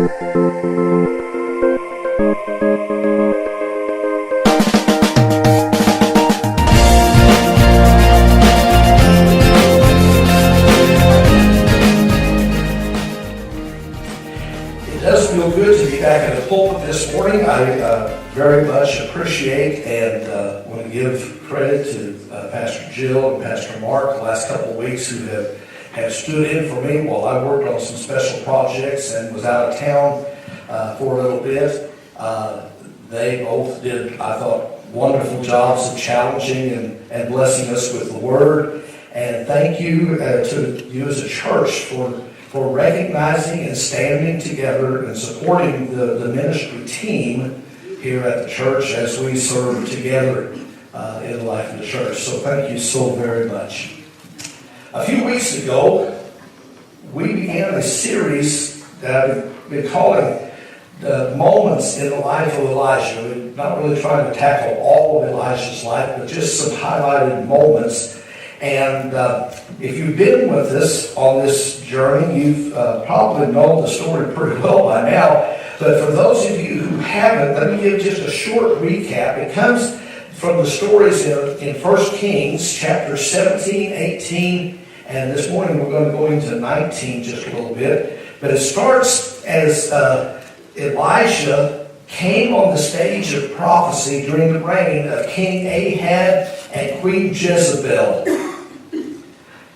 does feel good to be back in the pulpit this morning. I very much appreciate and want to give credit to Pastor Jill and Pastor Mark the last couple of weeks who have stood in for me while I worked on some special projects and was out of town for a little bit. They both did, I thought, wonderful jobs of challenging and blessing us with the Word. And thank you to you as a church for recognizing and standing together and supporting the ministry team here at the church as we serve together in the life of the church. So thank you so very much. A few weeks ago, we began a series that I've been calling the moments in the life of Elijah. We're not really trying to tackle all of Elijah's life, but just some highlighted moments. And if you've been with us on this journey, you've probably known the story pretty well by now. But for those of you who haven't, let me give just a short recap. It comes from the stories in 1 Kings chapter 17, 18, and this morning we're going to go into 19 just a little bit. But it starts as Elijah came on the stage of prophecy during the reign of King Ahab and Queen Jezebel.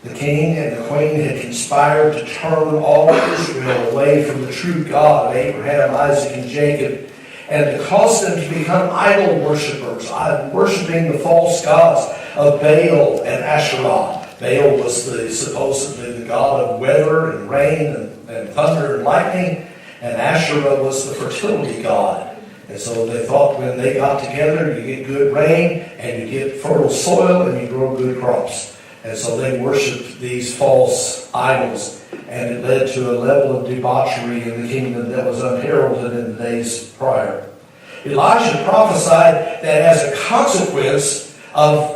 The king and the queen had conspired to turn all of Israel away from the true God of Abraham, Isaac, and Jacob, and to cause them to become idol worshippers, worshiping the false gods of Baal and Asherah. Baal was supposedly the god of weather and rain and thunder and lightning, and Asherah was the fertility god. And so they thought when they got together, you get good rain, and you get fertile soil, and you grow good crops. And so they worshipped these false idols, and it led to a level of debauchery in the kingdom that was unheralded in the days prior. Elijah prophesied that as a consequence of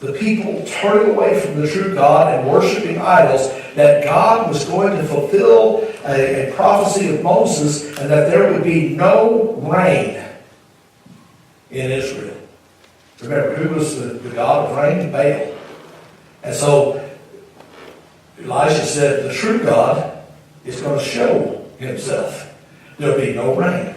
the people turning away from the true God and worshiping idols, that God was going to fulfill a prophecy of Moses, and that there would be no rain in Israel. Remember, who was the god of rain? Baal. And so Elijah said, the true God is going to show himself. There'll be no rain.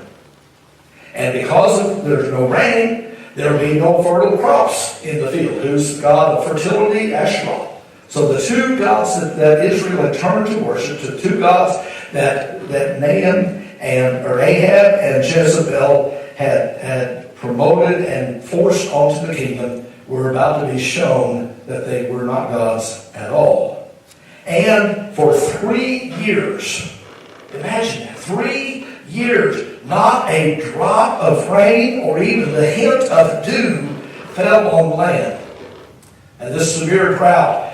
And because there's no rain, there'll be no fertile crops in the field. Who's the god of fertility? Asherah. So the two gods that Israel had turned to worship, the two gods that Ahab and Jezebel had promoted and forced onto the kingdom, were about to be shown that they were not gods at all. And for 3 years, imagine that, 3 years, not a drop of rain or even the hint of dew fell on the land. And this severe drought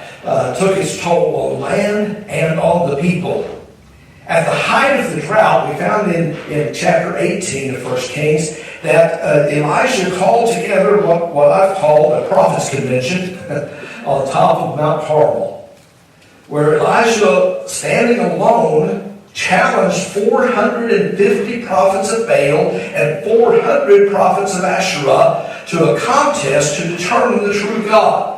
took its toll on land and on the people. At the height of the drought, we found in chapter 18 of 1 Kings that Elijah called together what I've called a prophets' convention on top of Mount Carmel, where Elijah, standing alone, challenged 450 prophets of Baal and 400 prophets of Asherah to a contest to determine the true God.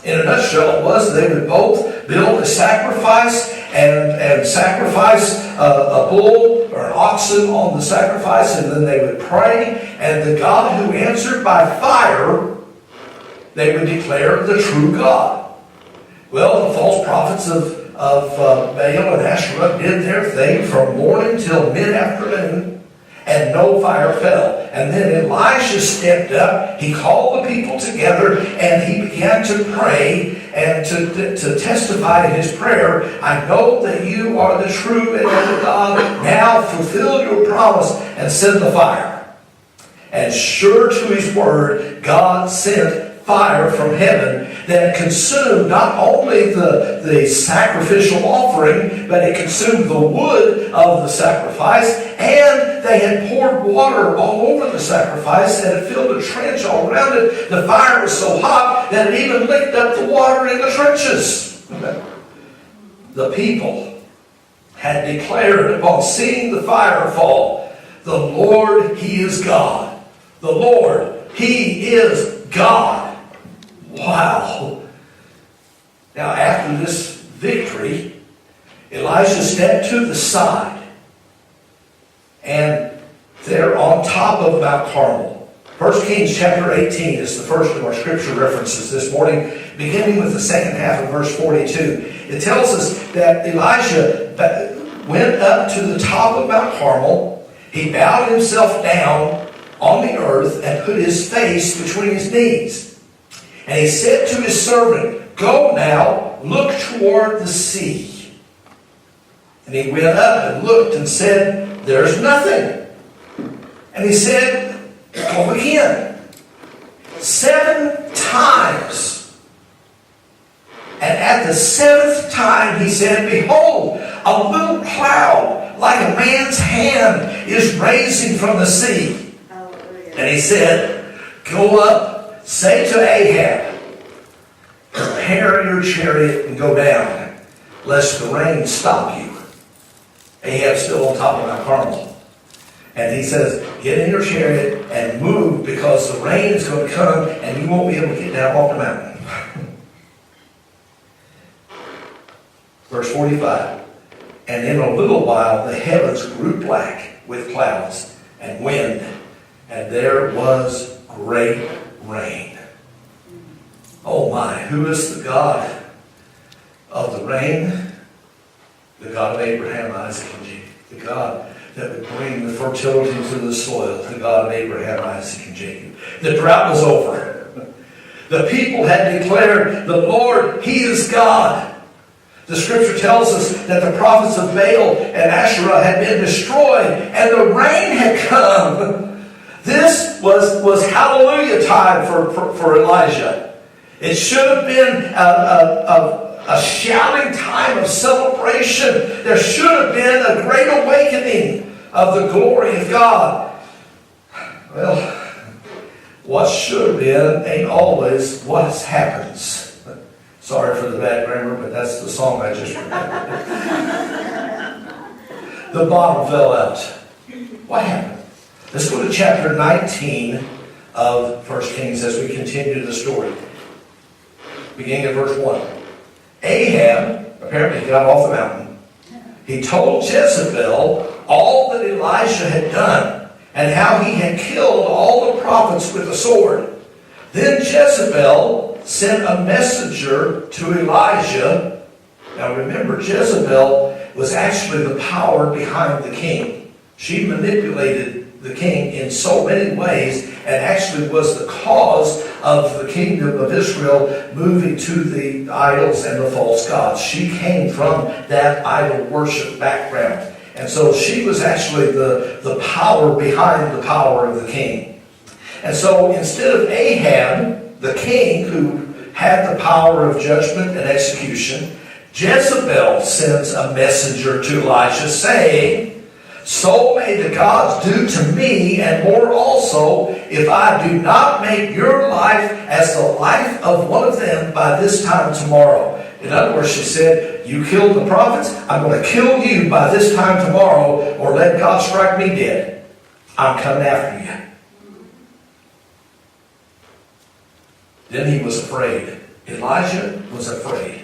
In a nutshell, it was they would both build a sacrifice and sacrifice a bull or an oxen on the sacrifice, and then they would pray, and the God who answered by fire, they would declare the true God. Well, the false prophets of Baal and Asherah did their thing from morning till mid-afternoon, and no fire fell. And then Elijah stepped up, he called the people together, and he began to pray and to testify to his prayer. I know that you are the true and living God. Now fulfill your promise and send the fire. And sure to his word, God sent fire from heaven that consumed not only the sacrificial offering, but it consumed the wood of the sacrifice, and they had poured water all over the sacrifice and had filled a trench all around it. The fire was so hot that it even licked up the water in the trenches. The people had declared upon seeing the fire fall, the Lord, He is God. The Lord, He is God. Wow. Now after this victory, Elijah stepped to the side, and there on top of Mount Carmel. 1 Kings chapter 18 is the first of our scripture references this morning, beginning with the second half of verse 42. It tells us that Elijah went up to the top of Mount Carmel. He bowed himself down on the earth and put his face between his knees. And he said to his servant, "Go now, look toward the sea." And he went up and looked and said, "There's nothing." And he said, "Go again." 7 times. And at the 7th time he said, "Behold, a little cloud like a man's hand is raising from the sea." Hallelujah. And he said, "Go up, say to Ahab, prepare your chariot and go down, lest the rain stop you." Ahab's still on top of Mount Carmel. And he says, "Get in your chariot and move, because the rain is going to come and you won't be able to get down off the mountain." Verse 45. And in a little while the heavens grew black with clouds and wind, and there was great rain. Oh my, who is the God of the rain? The God of Abraham, Isaac, and Jacob. The God that would bring the fertility to the soil. The God of Abraham, Isaac, and Jacob. The drought was over. The people had declared, "The Lord, He is God." The scripture tells us that the prophets of Baal and Asherah had been destroyed, and the rain had come. This was hallelujah time for Elijah. It should have been a shouting time of celebration. There should have been a great awakening of the glory of God. Well, what should have been ain't always what happens. Sorry for the bad grammar, but that's the song I just remembered. The bottom fell out. What happened? Let's go to chapter 19 of 1 Kings as we continue the story. Beginning at verse 1. Ahab apparently got off the mountain. He told Jezebel all that Elijah had done and how he had killed all the prophets with the sword. Then Jezebel sent a messenger to Elijah. Now remember, Jezebel was actually the power behind the king. She manipulated the king in so many ways and actually was the cause of the kingdom of Israel moving to the idols and the false gods. She came from that idol worship background. And so she was actually the power behind the power of the king. And so instead of Ahab, the king who had the power of judgment and execution, Jezebel sends a messenger to Elijah saying, "So may the gods do to me and more also, if I do not make your life as the life of one of them by this time tomorrow." In other words, she said, "You killed the prophets, I'm going to kill you by this time tomorrow, or let God strike me dead. I'm coming after you." Then he was afraid. Elijah was afraid.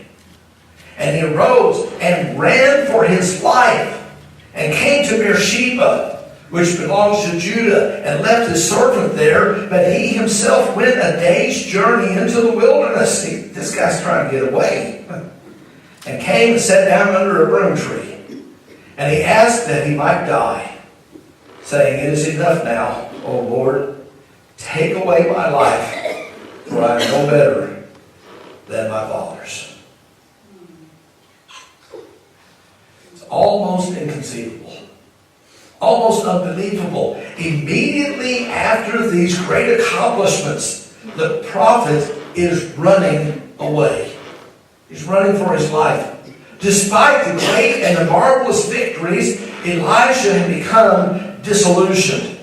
And he arose and ran for his life and came to Beersheba, which belongs to Judah, and left his servant there. But he himself went a day's journey into the wilderness. This guy's trying to get away. And came and sat down under a broom tree. And he asked that he might die, saying, "It is enough now, O Lord. Take away my life, for I am no better than my fathers." It's almost inconceivable. Almost unbelievable. Immediately after these great accomplishments, the prophet is running away. He's running for his life. Despite the great and the marvelous victories, Elijah had become disillusioned.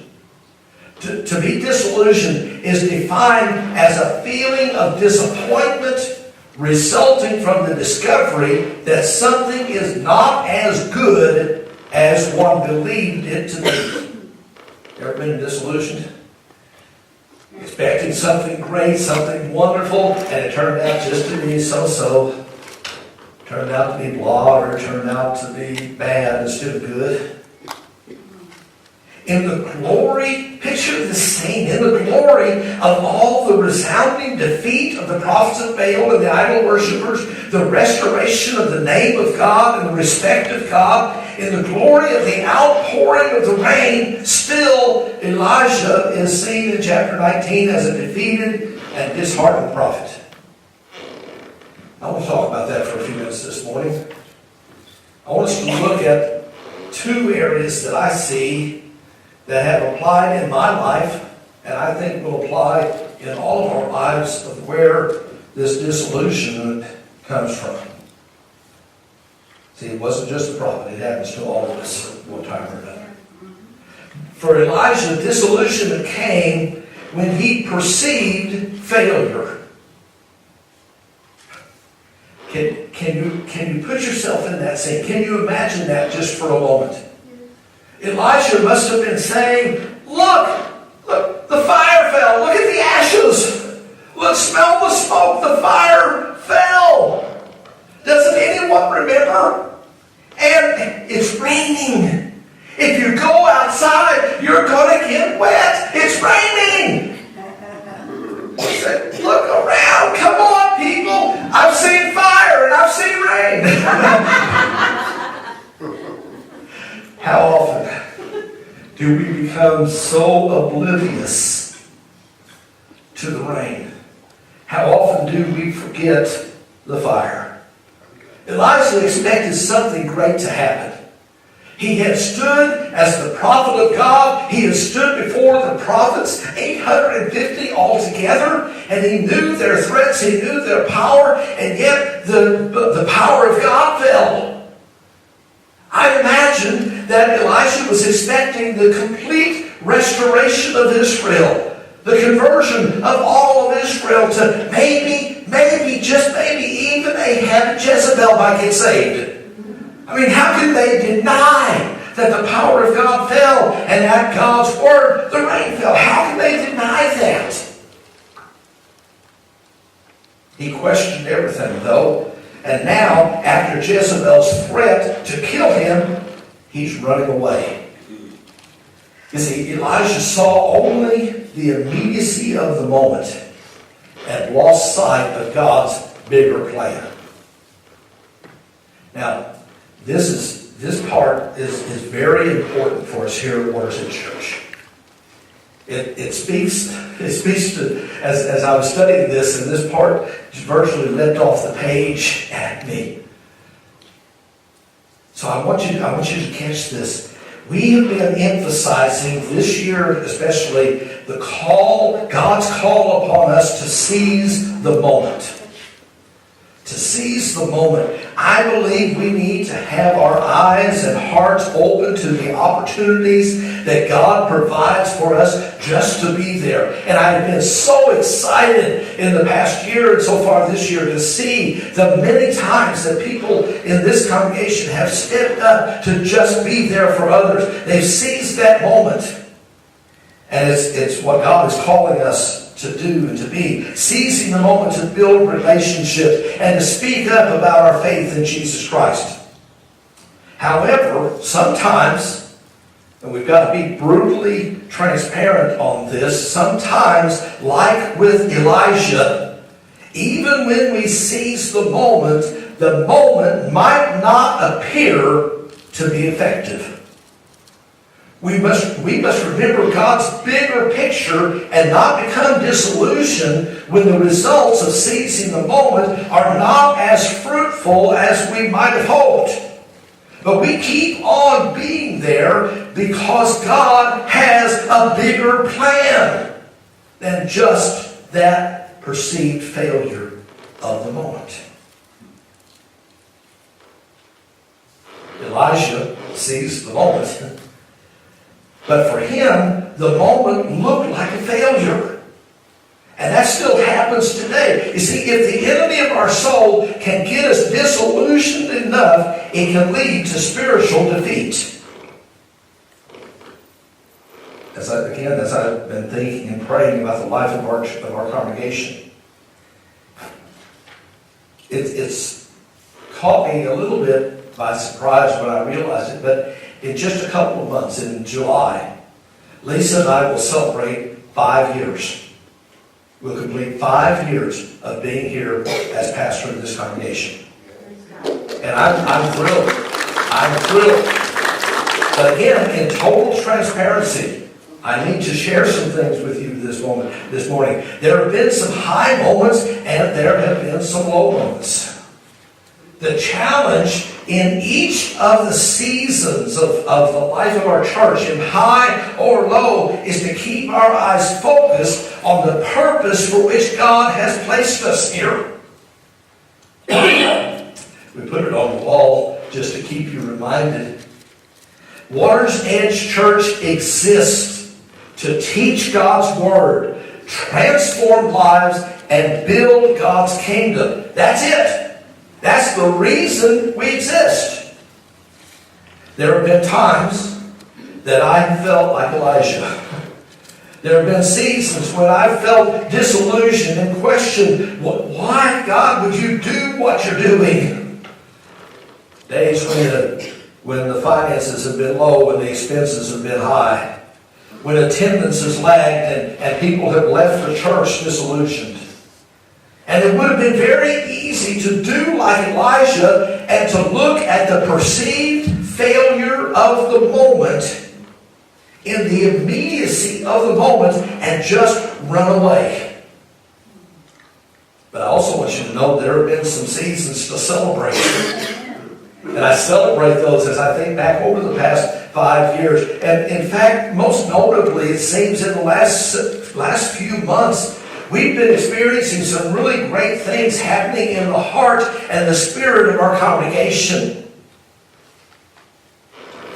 To be disillusioned is defined as a feeling of disappointment resulting from the discovery that something is not as good as one believed it to be. Ever been disillusioned? Expecting something great, something wonderful, and it turned out just to be so-so. Turned out to be blah, or turned out to be bad instead of good. In the glory, picture the scene, in the glory of all the resounding defeat of the prophets of Baal and the idol worshippers, the restoration of the name of God and the respect of God, in the glory of the outpouring of the rain, still Elijah is seen in chapter 19 as a defeated and disheartened prophet. I want to talk about that for a few minutes this morning. I want us to look at two areas that I see that have applied in my life, and I think will apply in all of our lives, of where this disillusionment comes from. See, it wasn't just the prophet. It happens to all of us at one time or another. For Elijah, disillusionment came when he perceived failure. Can you put yourself in that scene? Can you imagine that just for a moment? Elijah must have been saying, look, the fire fell. Look at the ashes. Look, smell the smoke. The fire fell. Doesn't anyone remember? And it's raining. If you go outside, you're going to get wet. It's raining. He said, look around. Come on, people. I've seen fire and I've seen rain. How often do we become so oblivious to the rain? How often do we forget the fire? Elijah expected something great to happen. He had stood as the prophet of God. He had stood before the prophets, 850 altogether, and he knew their threats, he knew their power, and yet the power of God fell. I imagine that Elisha was expecting the complete restoration of Israel, the conversion of all of Israel to maybe, just maybe, even Ahab and Jezebel might get saved. I mean, how could they deny that the power of God fell and at God's word the rain fell? How can they deny that? He questioned everything, though. And now, after Jezebel's threat to kill him, he's running away. You see, Elijah saw only the immediacy of the moment and lost sight of God's bigger plan. Now, this part is very important for us here at Waters Edge Church. It speaks to, as I was studying this, and this part just virtually leapt off the page at me. So I want you to catch this. We have been emphasizing this year, especially, God's call upon us to seize the moment. To seize the moment. I believe we need to have our eyes and hearts open to the opportunities that God provides for us just to be there. And I've been so excited in the past year and so far this year to see the many times that people in this congregation have stepped up to just be there for others. They've seized that moment. And it's what God is calling us to do and to be. Seizing the moment to build relationships and to speak up about our faith in Jesus Christ. However, sometimes, and we've got to be brutally transparent on this, sometimes, like with Elijah, even when we seize the moment might not appear to be effective. We must remember God's bigger picture and not become disillusioned when the results of seizing the moment are not as fruitful as we might have hoped. But we keep on being there because God has a bigger plan than just that perceived failure of the moment. Elijah seized the moment. But for him, the moment looked like a failure. And that still happens today. You see, if the enemy of our soul can get us disillusioned enough, it can lead to spiritual defeat. as I've been thinking and praying about the life of our congregation, it's caught me a little bit by surprise when I realized it, but in just a couple of months, in July, Lisa and I will celebrate 5 years. We'll complete 5 years of being here as pastor of this congregation. And I'm thrilled. I'm thrilled. But again, in total transparency, I need to share some things with you this morning. There have been some high moments and there have been some low moments. The challenge in each of the seasons of the life of our church, in high or low, is to keep our eyes focused on the purpose for which God has placed us here. We put it on the wall just to keep you reminded. Water's Edge Church exists to teach God's Word, transform lives, and build God's kingdom. That's it. That's the reason we exist. There have been times that I felt like Elijah. There have been seasons when I felt disillusioned and questioned, why, God, would you do what you're doing? Days when the finances have been low, when the expenses have been high, when attendance has lagged and people have left the church disillusioned. And it would have been very easy to do like Elijah and to look at the perceived failure of the moment, in the immediacy of the moment, and just run away. But I also want you to know there have been some seasons to celebrate. And I celebrate those as I think back over the past 5 years. And in fact, most notably, it seems in the last few months, we've been experiencing some really great things happening in the heart and the spirit of our congregation.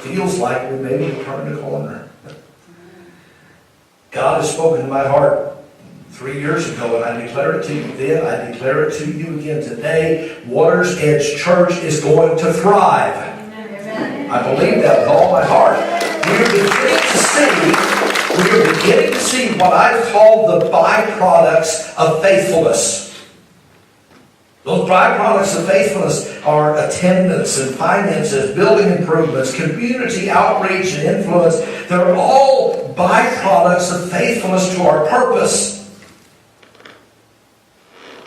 Feels like we maybe turned a corner. God has spoken to my heart 3 years ago, and I declare it to you then, I declare it to you again today. Water's Edge Church is going to thrive. Amen. I believe that with all my heart. We are beginning to see what I've called the byproducts of faithfulness. Those byproducts of faithfulness are attendance and finances, building improvements, community outreach and influence. They're all byproducts of faithfulness to our purpose.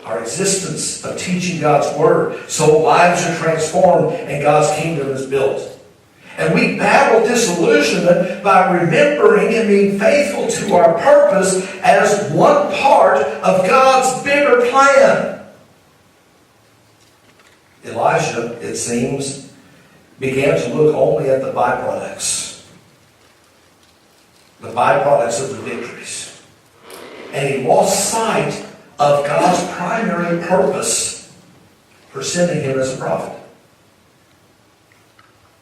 Our existence of teaching God's Word so lives are transformed and God's kingdom is built. And we battle disillusionment by remembering and being faithful to our purpose as one part of God's bigger plan. Elijah, it seems, began to look only at the byproducts. The byproducts of the victories. And he lost sight of God's primary purpose for sending him as a prophet.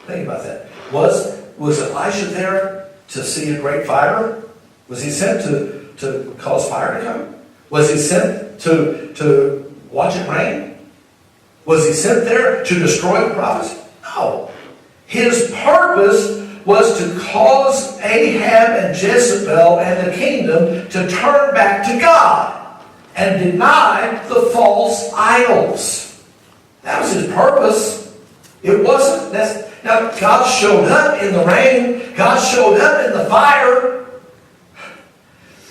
Think about that. Was Elijah there to see a great fire? Was he sent to cause fire to come? Was he sent to watch it rain? Was he sent there to destroy the prophets? No. His purpose was to cause Ahab and Jezebel and the kingdom to turn back to God and deny the false idols. That was his purpose. It wasn't. Now, God showed up in the rain. God showed up in the fire.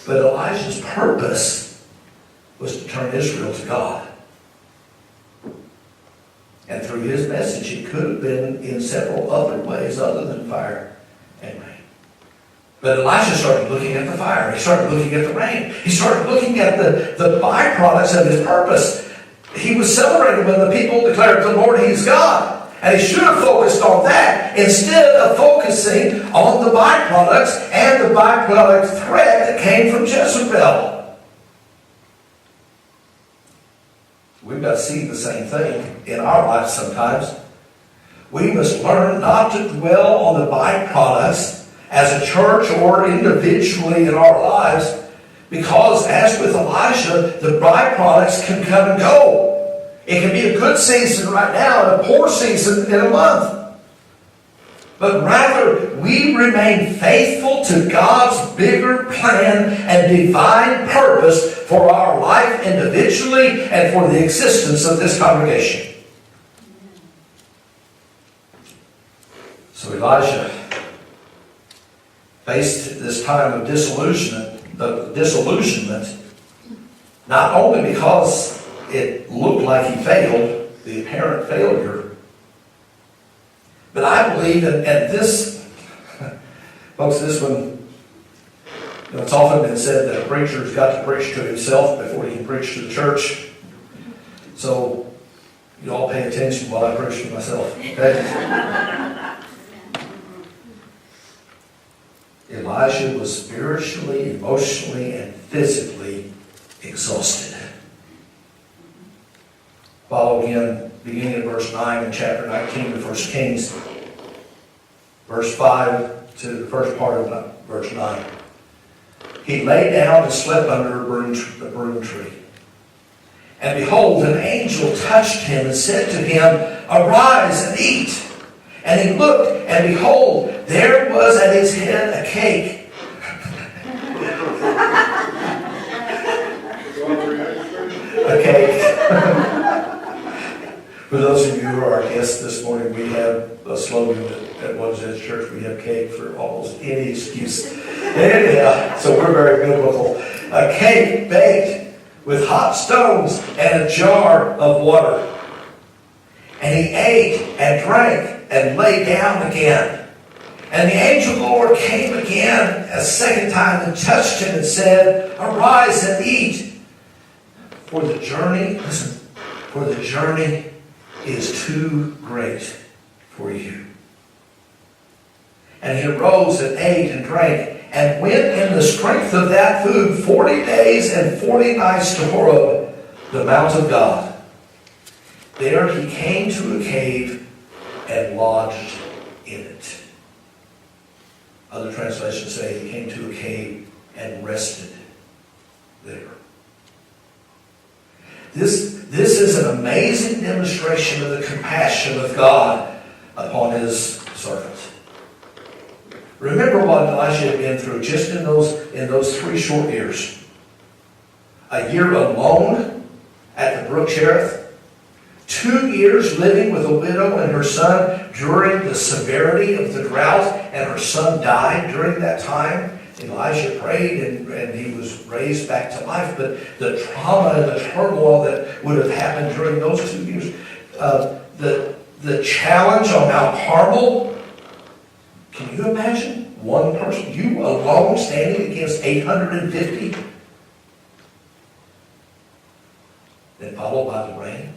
But Elijah's purpose was to turn Israel to God. And through his message, it could have been in several other ways other than fire and rain. But Elijah started looking at the fire. He started looking at the rain. He started looking at the byproducts of his purpose. He was celebrated when the people declared the Lord, He is God. And he should have focused on that instead of focusing on the byproducts and the byproduct threat that came from Jezebel. We've got to see the same thing in our lives sometimes. We must learn not to dwell on the byproducts as a church or individually in our lives, because as with Elijah, the byproducts can come and go. It can be a good season right now and a poor season in a month. but rather we remain faithful to God's bigger plan and divine purpose for our life individually and for the existence of this congregation. So Elijah faced this time of disillusionment, not only because it looked like he failed, the apparent failure, but I believe, and this, folks, this one, it's often been said that a preacher's got to preach to himself before he can preach to the church. So, you all pay attention while I preach to myself, okay? Elijah was spiritually, emotionally, and physically exhausted. Follow again, beginning in verse 9 in chapter 19 of 1 Kings. Verse 5 to the first part of verse 9. He lay down and slept under the broom tree. And behold, an angel touched him and said to him, "Arise and eat." And he looked, and behold, there was at his head a cake. A cake. For those of you who are our guests this morning, we have a slogan at One's Edge Church. We have cake for almost any excuse. Anyhow, so we're very biblical. A cake baked with hot stones and a jar of water. And he ate and drank and lay down again. And the angel of the Lord came again a second time and touched him and said, "Arise and eat. For the journey is too great for you." And he arose and ate and drank and went in the strength of that food 40 days and 40 nights to Horeb, the mount of God. There he came to a cave and lodged in it. Other translations say he came to a cave and rested there. This is an amazing demonstration of the compassion of God upon his servant. Remember what Elijah had been through just in those 3 short years. A year alone at the brook Cherith. 2 years living with a widow and her son during the severity of the drought, and her son died during that time. Elijah prayed and he was raised back to life, but the trauma and the turmoil that would have happened during those 2 years, the challenge on Mount Carmel, can you imagine? One person, you alone standing against 850, then followed by the rain.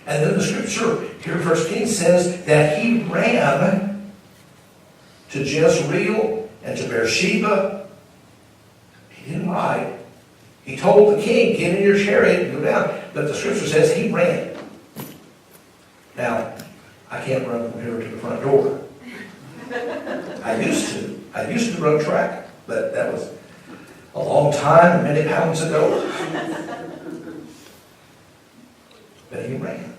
And then the scripture here in 1 Kings says that he ran to Jezreel and to Beersheba. He didn't ride. He told the king, "Get in your chariot and go down." But the scripture says he ran. Now, I can't run from here to the front door. I used to run track, but that was a long time, many pounds ago. But he ran.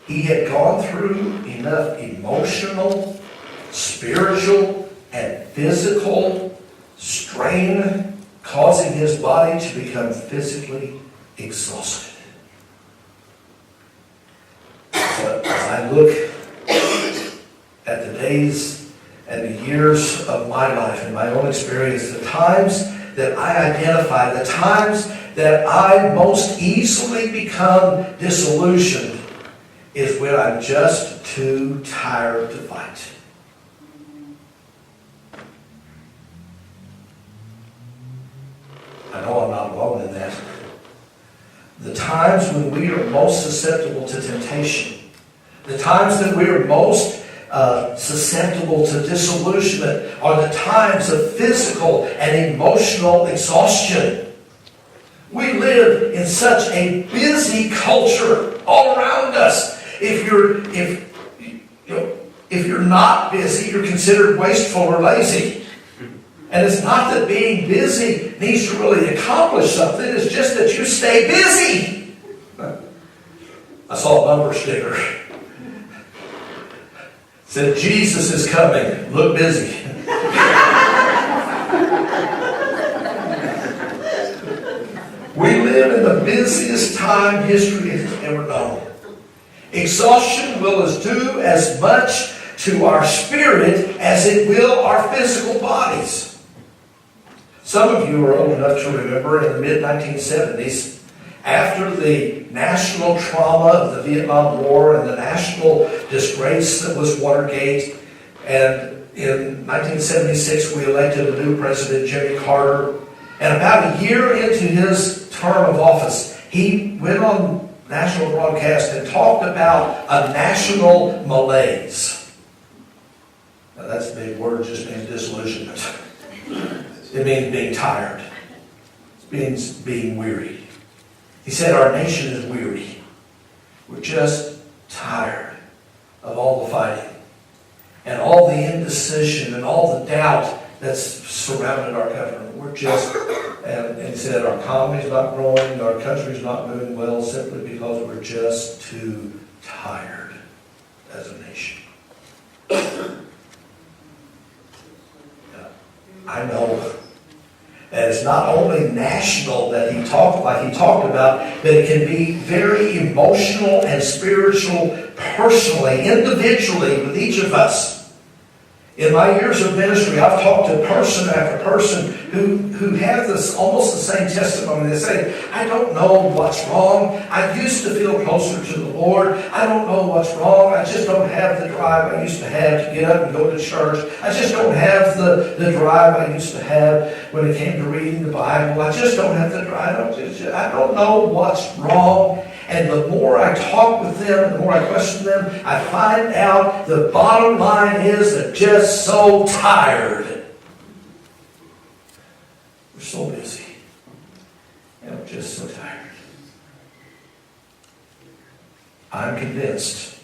He had gone through enough emotional, spiritual, and physical strain, causing his body to become physically exhausted. But as I look at the days and the years of my life and my own experience, the times that I identify, the times that I most easily become disillusioned, is when I'm just too tired to fight. I know I'm not alone in that. The times when we are most susceptible to temptation, the times that we are most susceptible to disillusionment, are the times of physical and emotional exhaustion. We live in such a busy culture all around us. If you're not busy, you're considered wasteful or lazy. And it's not that being busy needs to really accomplish something. It's just that you stay busy. I saw a bumper sticker. Said, Jesus is coming. Look busy. We live in the busiest time history has ever known. Exhaustion will do as much to our spirit as it will our physical bodies. Some of you are old enough to remember in the mid-1970s, after the national trauma of the Vietnam War and the national disgrace that was Watergate, and in 1976 we elected a new president, Jimmy Carter, and about a year into his term of office, he went on national broadcast and talked about a national malaise. Now that's a big word, just means disillusionment. It means being tired. It means being weary. He said our nation is weary. We're just tired of all the fighting and all the indecision and all the doubt that's surrounded our government. We're just, and he said our economy's not growing, our country's not moving well simply because we're just too tired as a nation. I know that it's not only national that he talked about, but it can be very emotional and spiritual, personally, individually with each of us. In my years of ministry, I've talked to person after person who have this almost the same testimony. They say, I don't know what's wrong. I used to feel closer to the Lord. I don't know what's wrong. I just don't have the drive I used to have to get up and go to church. I just don't have the drive I used to have when it came to reading the Bible. I just don't have the drive. I don't know what's wrong. And the more I talk with them, the more I question them, I find out the bottom line is they're just so tired. We're so busy. And we're just so tired. I'm convinced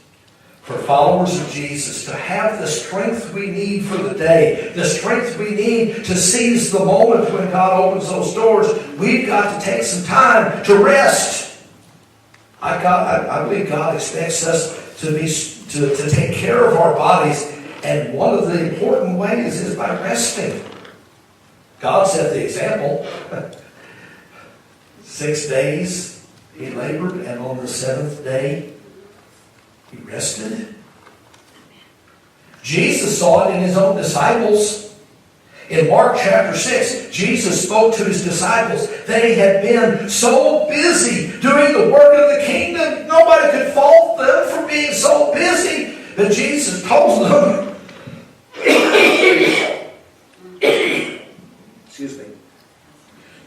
for followers of Jesus to have the strength we need for the day, the strength we need to seize the moment when God opens those doors, we've got to take some time to rest. I believe God expects us to take care of our bodies, and one of the important ways is by resting. God set the example. 6 days he labored, and on the 7th day he rested. Jesus saw it in his own disciples. In Mark chapter 6, Jesus spoke to his disciples. They had been so busy doing the work of the kingdom, nobody could fault them for being so busy. But Jesus told them, excuse me.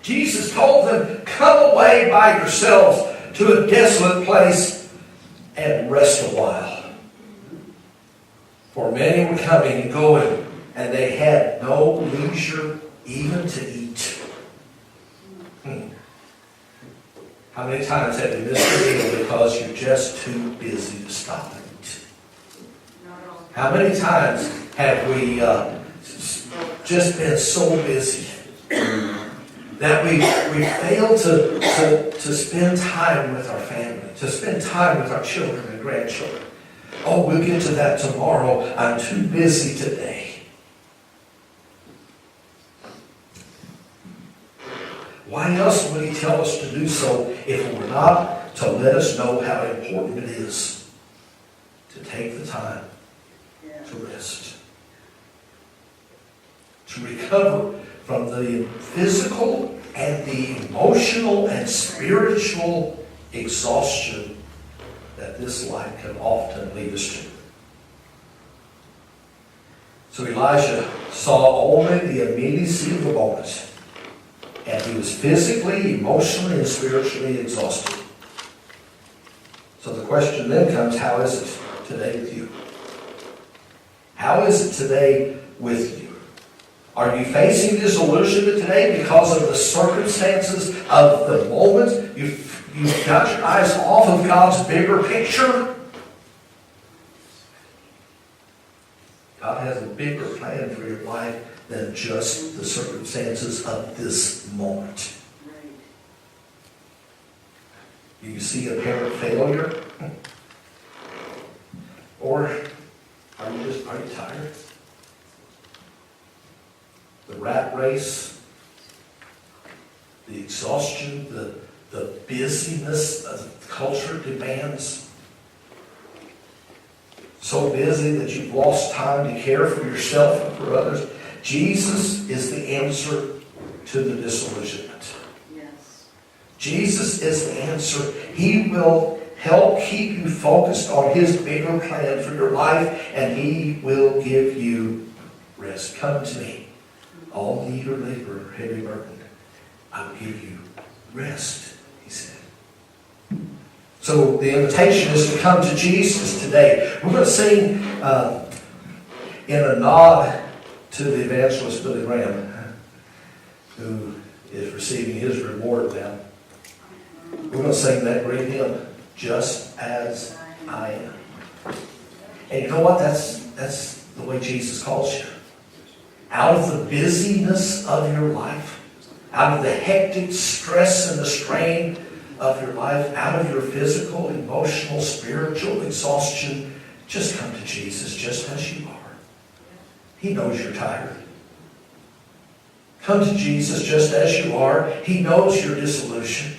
Jesus told them, come away by yourselves to a desolate place and rest a while. For many were coming and going, and they had no leisure even to eat. How many times have you missed a meal because you're just too busy to stop and eat? How many times have we just been so busy that we fail to spend time with our family, to spend time with our children and grandchildren? Oh, we'll get to that tomorrow. I'm too busy today. Why else would he tell us to do so if it were not to let us know how important it is to take the time to rest, to recover from the physical and the emotional and spiritual exhaustion that this life can often lead us to. So Elijah saw only the immediacy of the moment, and he was physically, emotionally, and spiritually exhausted. So the question then comes, how is it today with you? How is it today with you? Are you facing disillusionment today because of the circumstances of the moment? You've got your eyes off of God's bigger picture? God has a bigger plan for your life than just the circumstances of this moment. Do you see apparent failure? Or are you tired? The rat race, the exhaustion, the busyness of the culture demands. So busy that you've lost time to care for yourself and for others. Jesus is the answer to the disillusionment. Yes. Jesus is the answer. He will help keep you focused on His bigger plan for your life, and He will give you rest. Come to me, all ye who labor, heavy burdened. I will give you rest, He said. So the invitation is to come to Jesus today. We're going to sing in a nod to the evangelist Billy Graham, who is receiving his reward now. We're going to sing that great hymn, Just As I Am. And you know what? That's the way Jesus calls you. Out of the busyness of your life, out of the hectic stress and the strain of your life, out of your physical, emotional, spiritual exhaustion, just come to Jesus just as you are. He knows you're tired. Come to Jesus just as you are. He knows you're disillusioned,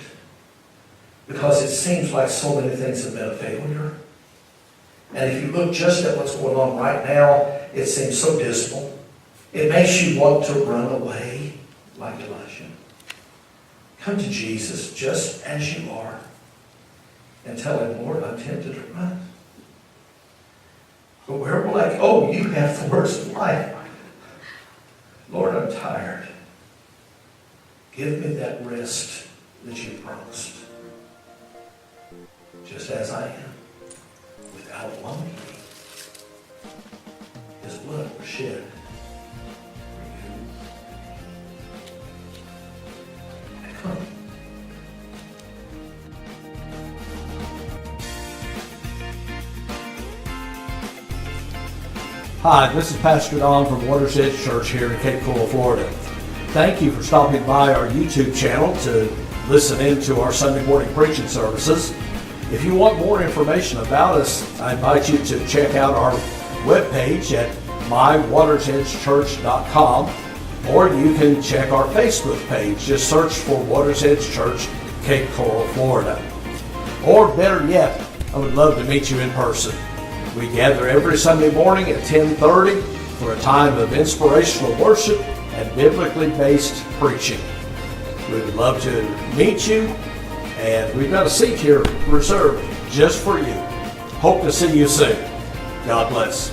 because it seems like so many things have been a failure. And if you look just at what's going on right now, it seems so dismal. It makes you want to run away like Elijah. Come to Jesus just as you are and tell Him, Lord, I'm tempted to run. But where will I go? Oh, you have the words of life. Lord, I'm tired. Give me that rest that you promised. Just as I am, without longing me. His blood was shed for you. Come. Hi, this is Pastor Don from Waters Edge Church here in Cape Coral, Florida. Thank you for stopping by our YouTube channel to listen in to our Sunday morning preaching services. If you want more information about us, I invite you to check out our webpage at mywatersedgechurch.com, or you can check our Facebook page. Just search for Waters Edge Church, Cape Coral, Florida. Or better yet, I would love to meet you in person. We gather every Sunday morning at 10:30 for a time of inspirational worship and biblically based preaching. We would love to meet you, and we've got a seat here reserved just for you. Hope to see you soon. God bless.